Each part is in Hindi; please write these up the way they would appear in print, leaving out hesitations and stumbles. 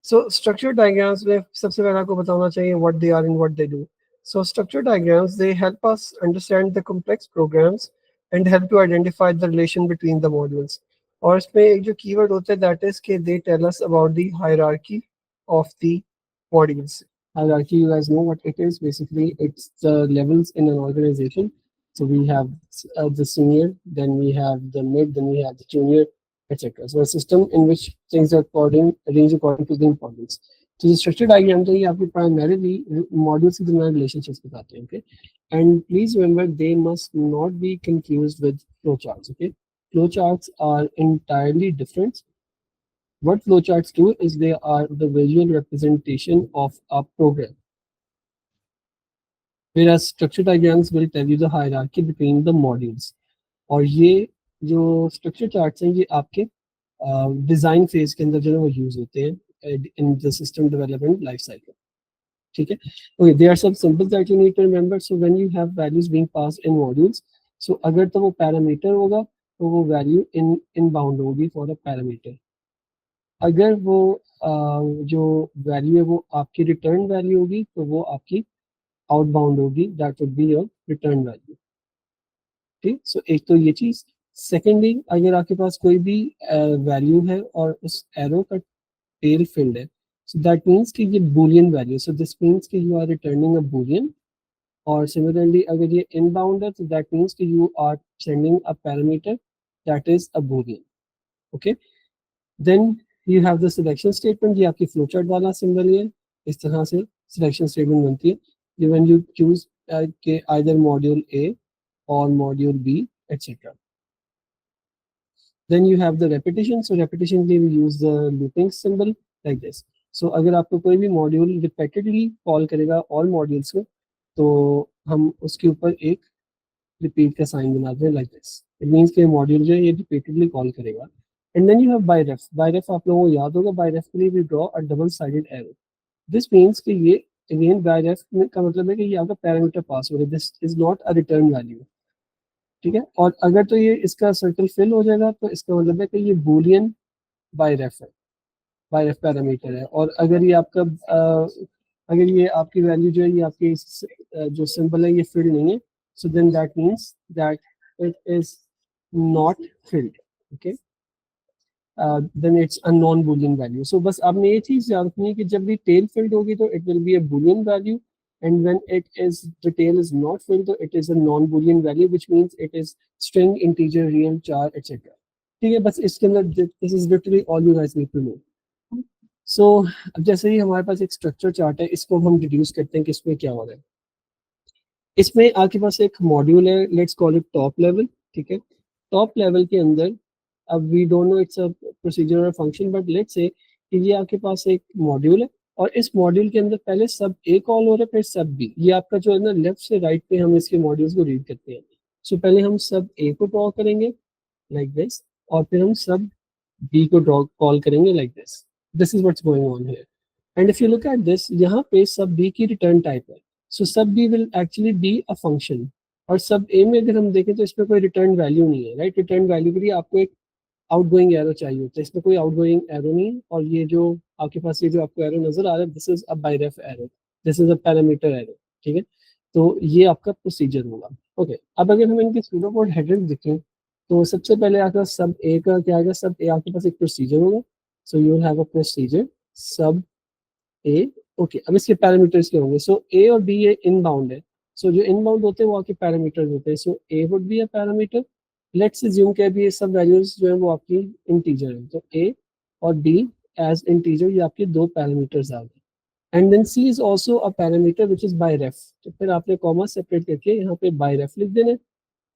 So structure diagrams में सबसे पहले आपको बताना चाहिए what they are and what they do. So structure diagrams, they help us understand the complex programs and help to identify the relation between the modules. और इसमें एक जो keyword होता है that is कि they tell us about the hierarchy of the modules. Hierarchy, you guys know what it is. Basically, it's the levels in an organization. So we have the senior, then we have the mid, then we have the junior, etc. So a system in which things are arranged according to the importance. So the structure diagram तो ये आपको primarily modules के दरमियान relationships बताते हैं, okay? And please remember they must not be confused with flowcharts, okay? Flowcharts are entirely different. What flowcharts do is they are the visual representation of a program, whereas structure diagrams will tell you the hierarchy between the modules. और ये जो structure charts हैं ये आपके डिजाइन फेज के अंदर जो है वो यूज होते हैं in the system development life cycle. ठीक है, okay, there are some symbols that you need to remember. So when you have values being passed in modules, so अगर तो वो पैरामीटर होगा तो वो वैल्यू इनबाउंड होगी फॉर अ पैरामीटर. अगर वो जो वैल्यू है वो आपकी रिटर्न वैल्यू होगी तो वो आपकी आउटबाउंड होगी, that would be your return value. ठीक, सो एक तो ये चीज. सेकेंडली, अगर आपके पास कोई भी वैल्यू है और उस एरो का टेल फिल्ड है, सो दैट मीन्स कि ये boolean value, so this means कि you are returning a boolean. और सिमिलरली अगर ये इनबाउंड है तो दैट मीन्स कि you are sending a parameter that is a boolean. Okay, then you have the selection statement. ये आपकी फ्लोचार्ट वाला सिंबल है. इस तरह से सिलेक्शन स्टेटमेंट बनती है. व्हेन यू चूज के either module A or module B, etc. Then you have the repetition. So repetition we use the looping symbol like this. So अगर आपको कोई भी मॉड्यूल रिपीटेडली कॉल करेगा all modules को, तो हम उसके ऊपर एक रिपीट का साइन बनाते हैं like this. It means कि मॉड्यूल जो है ये रिपीटेडली कॉल करेगा. And then you have byref. Byref आप लोगों को याद होगा, byref के लिए we draw a double sided arrow. This means कि ये again byref का मतलब है कि ये आपका पैरामीटर पास हो रहा है. This is not a return value. ठीक है, और अगर तो ये इसका सर्कल फिल हो जाएगा तो इसका मतलब है कि ये बूलियन बाय रेफ है, बाय रेफ पैरामीटर है. और अगर ये आपका अगर ये आपकी वैल्यू जो है ये आपकी जो सिंबल है ये फिल नहीं है, so then that means that it is not filled. Okay, then it's a non boolean value. So बस आपने ये चीज याद रखनी है कि जब भी टेल फिल्ड होगी तो it will be a Boolean value, and when the tail is not filled, it is a non-boolean value, which means it is string, integer, real, char, etc. ठीक है, बस इसके अंदर this is literally all you guys need to know. So अब जैसे ही हमारे पास एक स्ट्रक्चर चार्ट है, इसको हम डिड्यूस करते हैं कि इसमें क्या हो रहा है. इसमें आपके पास एक मॉड्यूल है, let's call it top level. ठीक है, टॉप लेवल के अंदर अब we don't know it's a procedure और फंक्शन, बट लेट्स से कि ये आपके पास एक मॉड्यूल है और इस मॉड्यूल के अंदर पहले सब ए कॉल हो रहा है, फिर सब बी. ये आपका जो है ना लेफ्ट से राइट पे हम इसके मॉड्यूल्स को रीड करते हैं. सो पहले हम सब ए को ड्रॉ करेंगे लाइक दिस, और फिर हम सब बी को ड्रॉ कॉल करेंगे like this. This is what's going on here. And if you look at this, यहाँ पे सब बी की रिटर्न टाइप है. So sub B will actually be a function. और सब ए में अगर हम देखें तो इसमें कोई रिटर्न वैल्यू नहीं है, राइट. रिटर्न वैल्यू के लिए आपको एक आउटगोइंग एरो चाहिए होता है, इसमें कोई आउटगोइंग एरो नहीं. और ये जो आपके पास ये जो आपको एरो नजर आ रहा है, this is a by ref arrow, this is a parameter arrow. ठीक है, तो ये आपका प्रोसीजर होगा. ओके, अब अगर हम इनके सूडोकोड हेडर देखें तो सबसे पहले आपका सब ए का क्या आएगा. सब ए आपके पास एक प्रोसीजर होगा. सो you will have a procedure सब ए. ओके, अब इसके पैरामीटर्स क्या होंगे. सो ए और बी ये इनबाउंड है. सो जो इनबाउंड होते हैं वो आपके पैरामीटर्स होते हैं. So A would be a parameter. Let's assume कि अभी ये सब वैल्यूज जो है वो आपकी इंटीजर है, तो ए और बी एज इंटीजर ये आपके दो पैरामीटर्स आ गए. And then C is also a parameter which is by ref. तो फिर आपने कॉमा सेपरेट करके यहाँ पे बाय रेफ लिख देना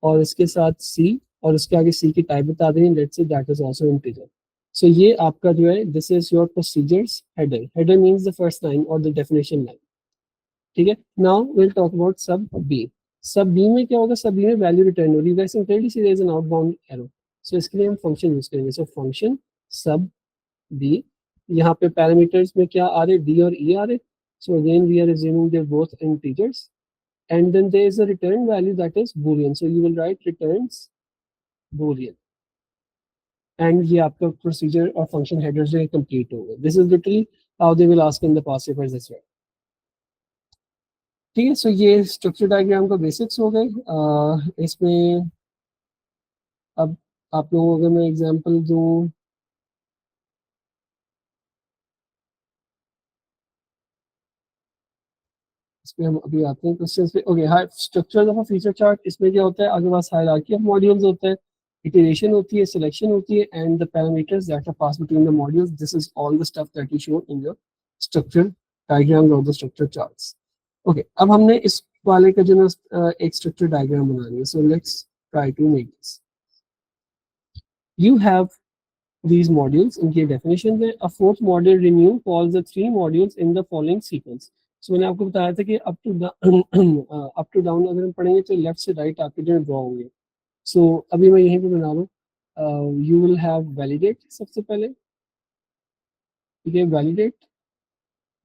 और इसके साथ सी और उसके आगे सी की टाइप बता देंगे. Let's say that is also integer. So ये आपका जो है this is your procedures header. Header means the first line और द डेफिनेशन लाइन. ठीक है, now will talk about sub B. Sub B में क्या होगा. सब बी में वैल्यू रिटर्न होगी. वैसे clearly see there is an outbound arrow. So इसके लिए हम फंक्शन यूज करेंगे. So function sub B. यहाँ पे पैरामीटर्स में क्या आ रहे, डी और ई आ रहे. So again we are assuming they both integers. And then there is a return value that is boolean. So you will write returns boolean. And ये आपका प्रोसीजर और फंक्शन हेडर जो है कंप्लीट हो गए. This is literally how they will ask in the past papers as well. ठीक है, सो ये स्ट्रक्चर डायग्राम का बेसिक्स हो गए। इसमें अब आप लोगों को अगर मैं एग्जांपल दूं, इसमें हम अभी आते हैं क्वेश्चंस पे। Okay, high structure of a feature chart, इसमें क्या होता है, आगे पास हायरार्की ऑफ मॉड्यूल्स होता है, इटरेशन होती है, सिलेक्शन होती है, and the parameters that are pass between the modules, this is all the stuff that you show in your structure diagram और द स्ट्रक्चर चार्ट्स। ओके, अब हमने इस वाले का जो ना एक स्ट्रक्चर डायग्राम बनानी है, so let's try to make this. You have these modules इनकी definition है। A fourth module renew calls the three modules in the following sequence। So मैंने आपको बताया था कि up to down अगर हम पढ़ेंगे तो लेफ्ट से राइट आपके जो ड्रॉ होंगे। सो अभी मैं यहीं पे बना रहा हूँ। यू विल हैव वैलिडेट सबसे पहले, ठीक है, validate,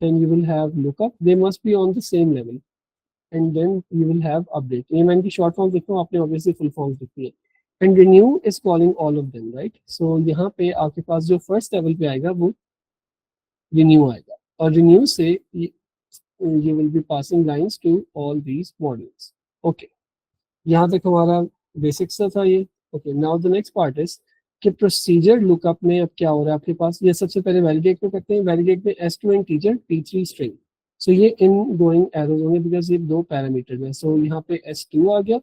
then you will have lookup, they must be on the same level, and then you will have update. ये मैं इनकी शॉर्ट फॉर्म लिखता हूँ, आपने ऑब्वियसली फुल फॉर्म लिखी है। And renew is calling all of them, right. So यहाँ पे आपके पास जो फर्स्ट लेवल पे आएगा वो रिन्यू आएगा, और रिन्यू से you will be passing lines to all these modules। Okay, यहाँ तक हमारा बेसिक सा था ये। Okay, now the next part is कि प्रोसीजर लुकअप में अब क्या हो रहा है आपके पास। ये सबसे पहले वैलिडेट में करते हैं। वैलिडेट में s2 इंटीजर p3 स्ट्रिंग, सो ये इन गोइंग एरोज होंगे बिकॉज ये दो पैरामीटर है। सो यहाँ पे s2 आ गया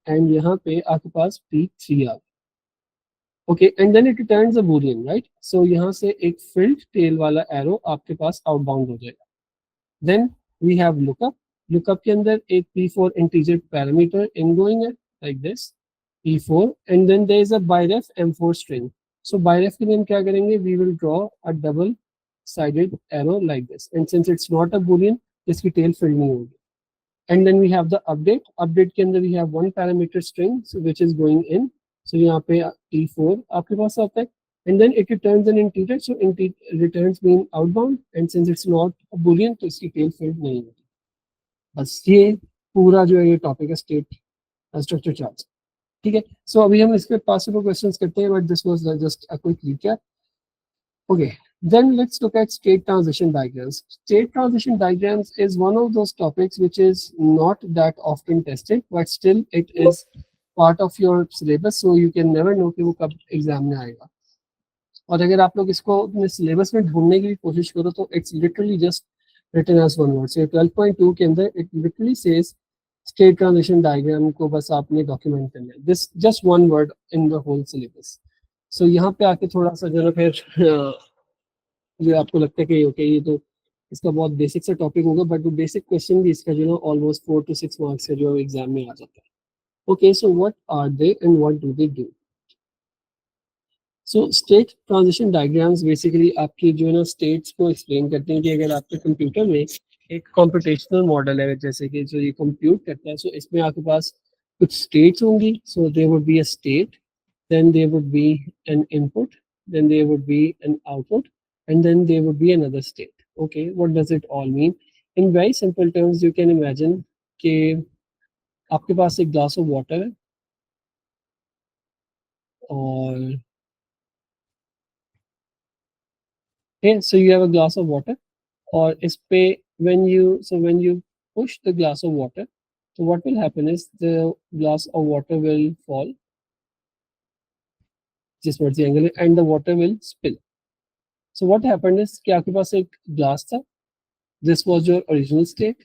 एंड यहाँ पे आपके पास p3 आ गया। Okay, and then it returns a boolean, right. So यहाँ से एक फिल्ड टेल वाला एरो आपके पास आउटबाउंड हो जाएगा। Then we have lookup। lookup के अंदर एक p4 integer parameter ingoing है like this p4, and then there is a byref m4 string। so byref के लिए हम क्या करेंगे, we will draw a double sided arrow like this, and since it's not a boolean इसकी tail fill नहीं होगी। and then we have the update। update के अंदर we have one parameter string so which is going in, so यहाँ पे p4 आपके पास आता है, and then it returns an integer, so returns mean outbound, and since it's not a boolean तो इसकी tail field नहीं होती। बस ये पूरा जो है ये टॉपिक है स्टेट स्ट्रक्चर चार्ट, ठीक है। सो अभी हम इसके पॉसिबल क्वेश्चंस करते हैं, but this was just a quick recap. Okay, then let's look at state transition diagrams. State transition diagrams is one of those topics which is not that often tested, but still it is part of your syllabus, so you can never know कि वो कब एग्जाम में आएगा। और अगर आप लोग इसको अपने सिलेबस में ढूंढने की कोशिश करो तो it's literally just written as one word. So 12.2 के अंदर it literally says state transition diagram को बस आपने डॉक्यूमेंट करना है, this just one word in the whole syllabus. So यहाँ पे आके थोड़ा सा जो है फिर जो आपको लगता है कि ओके ये तो इसका बहुत बेसिक सा टॉपिक होगा, बट वो बेसिक क्वेश्चन भी इसका जो है ऑलमोस्ट 4 to 6 मार्क्स से जो एग्जाम में आ जाता है। Okay, so what are they and what do they do. So state transition diagrams basically आपकी जो है ना स्टेट्स को एक्सप्लेन करते हैं कि अगर आपके कंप्यूटर में एक कंप्यूटेशनल मॉडल है जैसे कि जो ये कंप्यूट करता है, सो इसमें आपके पास कुछ स्टेट्स होंगी। So there would be a state, then there would be an input, then there would be an output, and then there would be another state। Okay, what does it all mean? In very simple terms, you can imagine कि आपके पास एक ग्लास ऑफ वाटर है और so you have a glass of water और इस पे when you push the glass of water, so what will happen is the glass of water will fall जिस Varti angle and the water will spill। so what happened is कि आपके पास एक ग्लास था, this was your original state,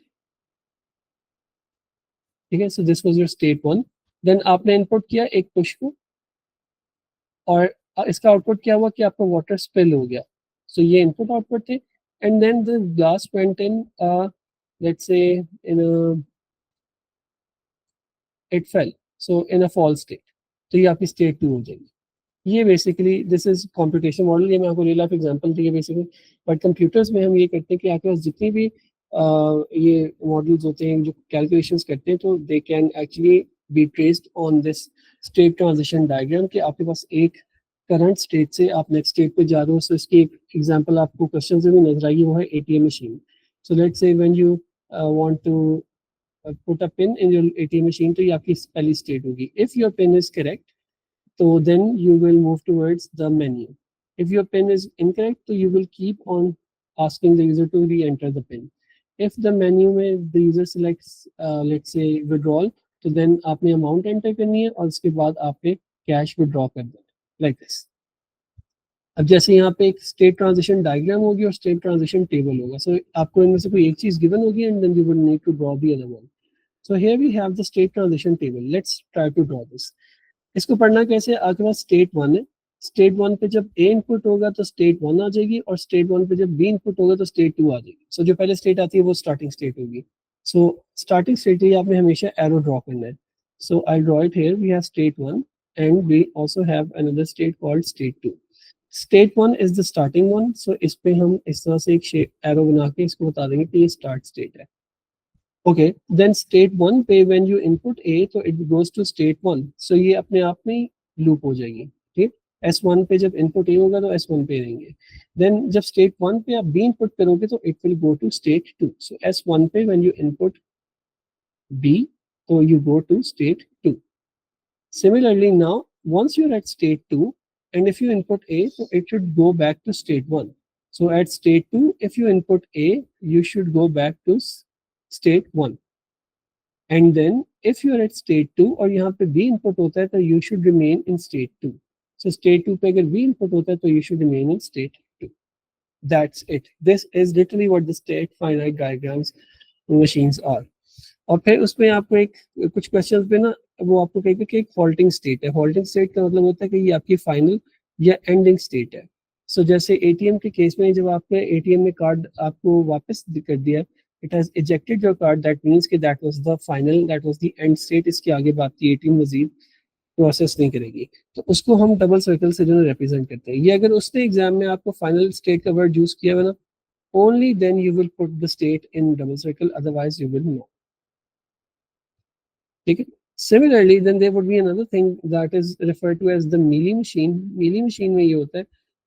ठीक है। So this was your state 1, then आपने इनपुट किया एक पुश को और इसका आउटपुट क्या हुआ कि आपका वाटर स्पिल हो गया। सो ये इनपुट आउटपुट थे, and then the glass went in let's say in it fell, so in a fall state, तो ये आपकी स्टेट 2 हो जाएगी। ये basically this is computation model, ये मैं आपको रियल लाइफ एग्जांपल दी है बेसिकली, बट कंप्यूटर्स में हम ये करते हैं कि आपके पास जितनी भी ये मॉडल्स होते हैं जो कैलकुलेशंस करते हैं तो they can actually be traced on this state transition diagram कि आपके पास एक करंट स्टेट से आप नेक्स्ट स्टेट पे जा रहे हो। सो इसकी एक एग्जांपल आपको क्वेश्चन से भी नजर आएगी, वो है ATM machine. So let's say when you want to put a pin in your ATM machine, तो ये आपकी पहली स्टेट होगी। If your pin is correct so then you will move towards the menu, if your pin is incorrect so you will keep on asking the user to re-enter the pin. If the menu में the user selects let's say withdrawal, तो then आपने amount enter करनी है और उसके बाद आपने cash withdraw कर देना like this. अब जैसे यहाँ पे एक स्टेट ट्रांजिशन डायग्राम होगी और स्टेट ट्रांजिशन टेबल होगा. सो आपको इनमें से कोई एक चीज गिवन होगी and then you will need to draw the other one. So here we have the state transition table. Let's try to draw this. इसको पढ़ना कैसे? आपके पास स्टेट वन है. स्टेट वन पे जब ए इनपुट होगा तो स्टेट वन आ जाएगी और स्टेट वन पे जब बी इनपुट होगा तो स्टेट टू आ जाएगी. सो जो पहले स्टेट आती है वो स्टार्टिंग स्टेट होगी. सो स्टार्टिंग स्टेट के लिए आपने हमेशा एरो ड्रॉ करना है. So I draw it here. We have state one and we also have another state called state two. State one is the starting one. So इस पे हम इस तरह से एक एरो बना के इसको बता देंगे कि ये स्टार्ट स्टेट है. ओके, देन स्टेट वन पे व्हेन यू इनपुट ए तो it goes to state one. So ये अपने आप में लूप हो जाएगी. ठीक, S1 पे जब इनपुट ए होगा तो S1 पे रहेंगे. देन जब स्टेट वन पे आप बी इनपुट करोगे तो it will go to state two. So S1 पे व्हेन यू इनपुट बी तो you go to state 2. Similarly now once you're at state 2 and if you input A so it should go back to state 1. So at state 2 if you input A you should go back to state 1. And then if you're at state 2 और यहाँ पे B input होता है तो you should remain in state 2. So state 2 पे अगर B input होता है तो you should remain in state 2. That's it. This is literally what the state finite diagrams machines are. और फिर उसमें आपको एक कुछ क्वेश्चंस पे ना वो आपको कहेगा कि एक फॉल्टिंग स्टेट है. फॉल्टिंग स्टेट का मतलब होता है कि ये आपकी फाइनल या एंडिंग स्टेट है. सो जैसे एटीएम के केस में जब आपने एटीएम में कार्ड आपको वापस कर दिया, it has ejected your card, that means कि that was the final, that was the end state. इसके आगे बात की एटीएम मजीद प्रोसेस नहीं करेगी. तो उसको हम डबल सर्कल से जो रिप्रेजेंट करते हैं. ये अगर उसने एग्जाम में आपको फाइनल स्टेट का वर्ड यूज किया हुआ ना, only then you will put the state in double circle, otherwise you will not. ठीक है. Similarly, then there would be another thing that is referred to as the Mealy machine. Mealy machine में ये होता है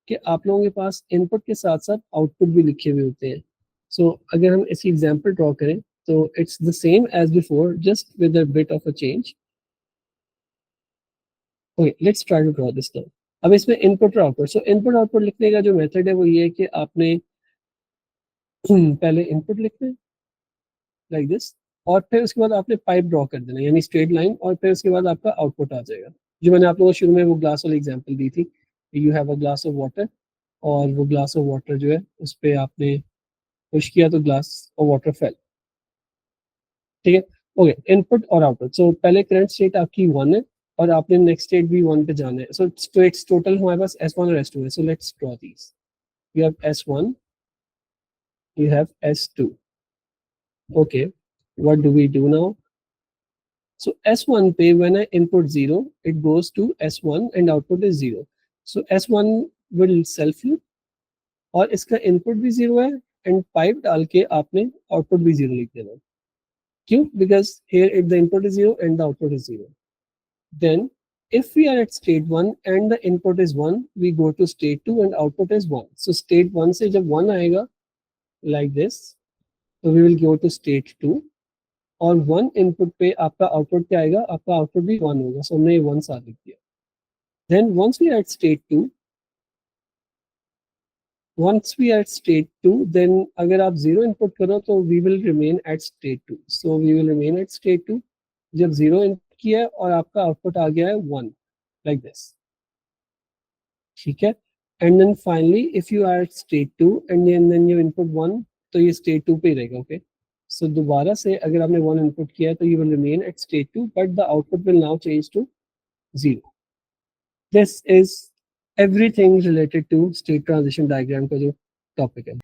कि आप लोगों के पास इनपुट के साथ साथ आउटपुट भी लिखे हुए होते हैं. सो अगर हम इसकी एग्जांपल ड्रॉ करें तो it's the same as before just with a bit of a change. Okay, let's try to draw this now. अब इसमें इनपुट और आउटपुट. सो इनपुट आउटपुट लिखने का जो मेथड है वो ये है कि आपने पहले इनपुट लिखना है लाइक दिस और फिर उसके बाद आपने पाइप ड्रॉ कर देना यानी स्ट्रेट लाइन और फिर उसके बाद आपका आउटपुट आ जाएगा. जो मैंने आप लोगों को शुरू में वो ग्लास वाली एग्जांपल दी थी, you have a glass of water और वो ग्लास ऑफ वाटर जो है उस पर आपने पुश किया तो ग्लास ऑफ वाटर फेल. ठीक है. ओके, इनपुट और आउटपुट. सो पहले करंट स्टेट आपकी 1 है और आपने नेक्स्ट स्टेट भी 1 पे जाना है. सो स्टेट्स टोटल हमारे पास S1 और S2 है. So let's draw these. You have S1, you have S2. Okay, what do we do now? So S1 पे when I input 0, it goes to S1 and output is 0. So S1 will self loop और इसका input भी 0 है and pipe डाल के आपने output भी 0 लिख देना. क्यों? Because here the input is 0 and the output is 0. Then if we are at state 1 and the input is 1, we go to state 2 and output is 1. So state 1 से जब 1 आएगा like this, so we will go to state 2. और 1 इनपुट पे आपका आउटपुट क्या आएगा? आपका आउटपुट भी 1 होगा. सो हमने 1 साथ लिख दिया. Then once we are at state 2 then अगर आप 0 इनपुट करो तो we will remain at state 2. So we will remain at state 2 जब 0 इनपुट किया है और आपका आउटपुट आ गया है 1 like this. ठीक है. And then finally if you are at state 2 and then you input 1 तो ये state 2 पे ही रहेगा. ओके. So दोबारा से अगर आपने 1 इनपुट किया तो you will remain at state 2 but the output will now change to 0. This is everything related to state transition diagram का जो topic है.